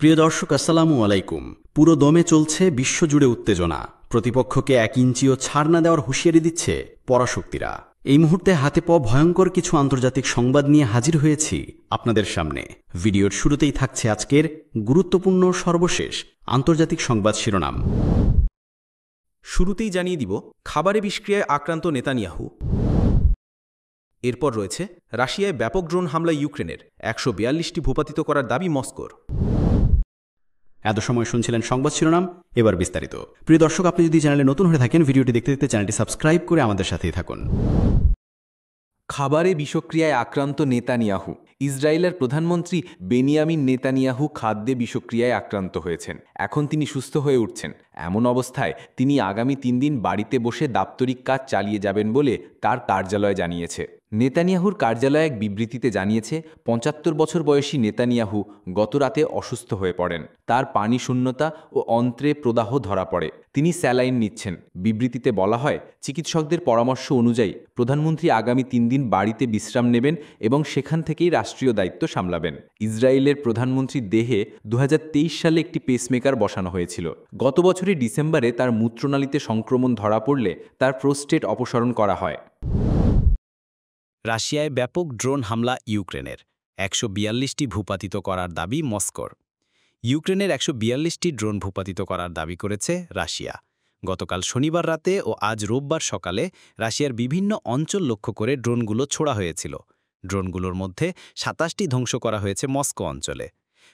প্রিয় দর্শক, আসসালামু আলাইকুম। পুরো দমে চলছে বিশ্বজুড়ে উত্তেজনা। প্রতিপক্ষকে 1 ইঞ্চিও ছাড় না দেওয়ার হুঁশিয়ারি দিচ্ছে পরাশক্তিরা। এই মুহূর্তে হাতে পাওয়া ভয়ঙ্কর কিছু আন্তর্জাতিক সংবাদ নিয়ে হাজির হয়েছি আপনাদের সামনে। ভিডিওর শুরুতেই থাকছে আজকের গুরুত্বপূর্ণ সর্বশেষ আন্তর্জাতিক সংবাদ শিরোনাম। শুরুতেই জানিয়ে দিব খাবারে বিষক্রিয়ায় আক্রান্ত নেতানিয়াহু। এরপর রয়েছে রাশিয়ায় ব্যাপক ড্রোন হামলা ইউক্রেনের, 142টি ভূপাতিত করার দাবি মস্কোর। এত সময় শুনছিলেন সংবাদ শিরোনাম, এবার বিস্তারিত। প্রিয় দর্শক, আপনি যদি চ্যানেলে নতুন হয়ে থাকেন, ভিডিওটি দেখতে দেখতে চ্যানেলটি সাবস্ক্রাইব করে আমাদের সাথেই থাকুন। খাবারে বিষক্রিয়ায় আক্রান্ত নেতানিয়াহু। ইসরায়েলের প্রধানমন্ত্রী বেনিয়ামিন নেতানিয়াহু খাদ্যে বিষক্রিয়ায় আক্রান্ত হয়েছেন। এখন তিনি সুস্থ হয়ে উঠছেন। এমন অবস্থায় তিনি আগামী 3 দিন বাড়িতে বসে দাপ্তরিক কাজ চালিয়ে যাবেন বলে তার কার্যালয় জানিয়েছে। নেতানিয়াহুর কার্যালয় এক বিবৃতিতে জানিয়েছে, 75 বছর বয়সী নেতানিয়াহু গতরাতে অসুস্থ হয়ে পড়েন। তার পানি শূন্যতা ও অন্ত্রে প্রদাহ ধরা পড়ে। তিনি স্যালাইন নিচ্ছেন। বিবৃতিতে বলা হয়, চিকিৎসকদের পরামর্শ অনুযায়ী প্রধানমন্ত্রী আগামী 3 দিন বাড়িতে বিশ্রাম নেবেন এবং সেখান থেকেই রাষ্ট্রীয় দায়িত্ব সামলাবেন। ইসরায়েলের প্রধানমন্ত্রীর দেহে 2023 সালে একটি পেসমেকার বসানো হয়েছিল। গত বছরের ডিসেম্বরে তার মূত্রনালীতে সংক্রমণ ধরা পড়লে তার প্রোস্টেট অপসারণ করা হয়। রাশিয়ায় ব্যাপক ড্রোন হামলা ইউক্রেনের, 142টি ভূপাতিত করার দাবি মস্কোর। ইউক্রেনের 142টি ড্রোন ভূপাতিত করার দাবি করেছে রাশিয়া। গতকাল শনিবার রাতে ও আজ রোববার সকালে রাশিয়ার বিভিন্ন অঞ্চল লক্ষ্য করে ড্রোনগুলো ছোড়া হয়েছিল। ড্রোনগুলোর মধ্যে 27টি ধ্বংস করা হয়েছে মস্কো অঞ্চলে।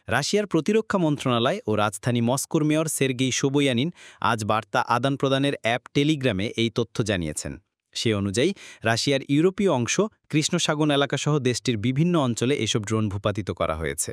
রাশিয়ার প্রতিরক্ষা মন্ত্রণালয় ও রাজধানী মস্কোর মেয়র সের্গেই সোবোয়ানিন আজ বার্তা আদান প্রদানের অ্যাপ টেলিগ্রামে এই তথ্য জানিয়েছেন। সে অনুযায়ী রাশিয়ার ইউরোপীয় অংশ, কৃষ্ণসাগর এলাকাসহ দেশটির বিভিন্ন অঞ্চলে এসব ড্রোন ভূপাতিত করা হয়েছে।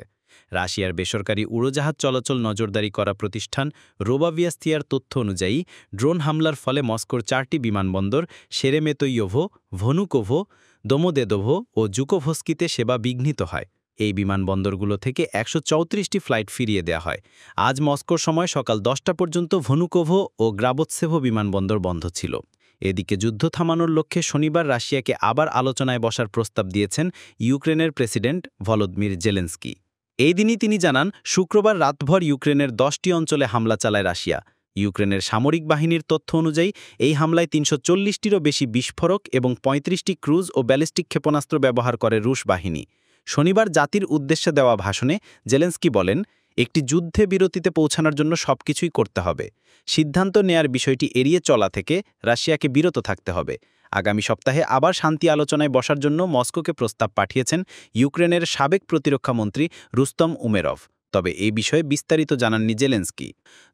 রাশিয়ার বেসরকারি উড়োজাহাজ চলাচল নজরদারি করা প্রতিষ্ঠান রোবাভিয়াস্তিয়ার তথ্য অনুযায়ী ড্রোন হামলার ফলে মস্কোর 4টি বিমানবন্দর শেরেমেতোইয়োভো, ভনুকোভো, দোমোদেদোভো ও জুকোভস্কিতে সেবা বিঘ্নিত হয়। এই বিমানবন্দরগুলো থেকে 134টি ফ্লাইট ফিরিয়ে দেওয়া হয়। আজ মস্কোর সময় সকাল 10টা পর্যন্ত ভনুকোভো ও গ্রাবোৎসেভো বিমানবন্দর বন্ধ ছিল। এদিকে যুদ্ধ থামানোর লক্ষ্যে শনিবার রাশিয়াকে আবার আলোচনায় বসার প্রস্তাব দিয়েছেন ইউক্রেনের প্রেসিডেন্ট ভলোদিমির জেলেনস্কি। এই দিনই তিনি জানান, শুক্রবার রাতভর ইউক্রেনের 10টি অঞ্চলে হামলা চালায় রাশিয়া। ইউক্রেনের সামরিক বাহিনীর তথ্য অনুযায়ী এই হামলায় 340টিরও বেশি বিস্ফোরক এবং 35টি ক্রুজ ও ব্যালিস্টিক ক্ষেপণাস্ত্র ব্যবহার করে রুশ বাহিনী। শনিবার জাতির উদ্দেশ্যে দেওয়া ভাষণে জেলেনস্কি বলেন, একটি যুদ্ধে বিরতিতে পৌঁছানোর জন্য সবকিছুই করতে হবে। সিদ্ধান্ত নেয়ার বিষয়টি এড়িয়ে চলা থেকে রাশিয়াকে বিরত থাকতে হবে। আগামী সপ্তাহে আবার শান্তি আলোচনায় বসার জন্য মস্কোকে প্রস্তাব পাঠিয়েছেন ইউক্রেনের সাবেক প্রতিরক্ষা মন্ত্রী রুস্তম উমেরভ। তবে এই বিষয়ে বিস্তারিত জানাননি জেলেনস্কি।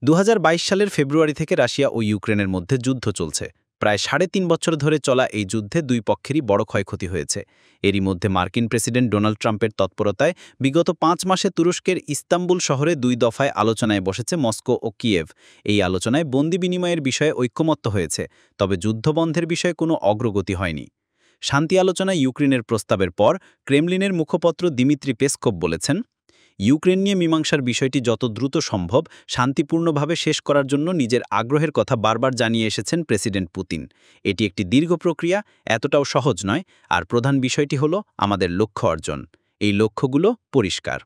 2022 সালের ফেব্রুয়ারি থেকে রাশিয়া ও ইউক্রেনের মধ্যে যুদ্ধ চলছে। প্রায় 3.5 বছর ধরে চলা এই যুদ্ধে দুই পক্ষেরই বড় ক্ষয়ক্ষতি হয়েছে। এরই মধ্যে মার্কিন প্রেসিডেন্ট ডোনাল্ড ট্রাম্পের তৎপরতায় বিগত 5 মাসে তুরস্কের ইস্তাম্বুল শহরে 2 দফায় আলোচনায় বসেছে মস্কো ও কিয়েভ। এই আলোচনায় বন্দি বিনিময়ের বিষয়ে ঐক্যমত্য হয়েছে, তবে যুদ্ধবন্ধের বিষয়ে কোনো অগ্রগতি হয়নি। শান্তি আলোচনায় ইউক্রেনের প্রস্তাবের পর ক্রেমলিনের মুখপাত্র দিমিত্রি পেসকভ বলেছেন, ইউক্রেন নিয়ে মীমাংসার বিষয়টি যত দ্রুত সম্ভব শান্তিপূর্ণভাবে শেষ করার জন্য নিজের আগ্রহের কথা বারবার জানিয়ে এসেছেন প্রেসিডেন্ট পুতিন। এটি একটি দীর্ঘ প্রক্রিয়া, এতটাও সহজ নয়, আর প্রধান বিষয়টি হলো আমাদের লক্ষ্য অর্জন। এই লক্ষ্যগুলো পরিষ্কার।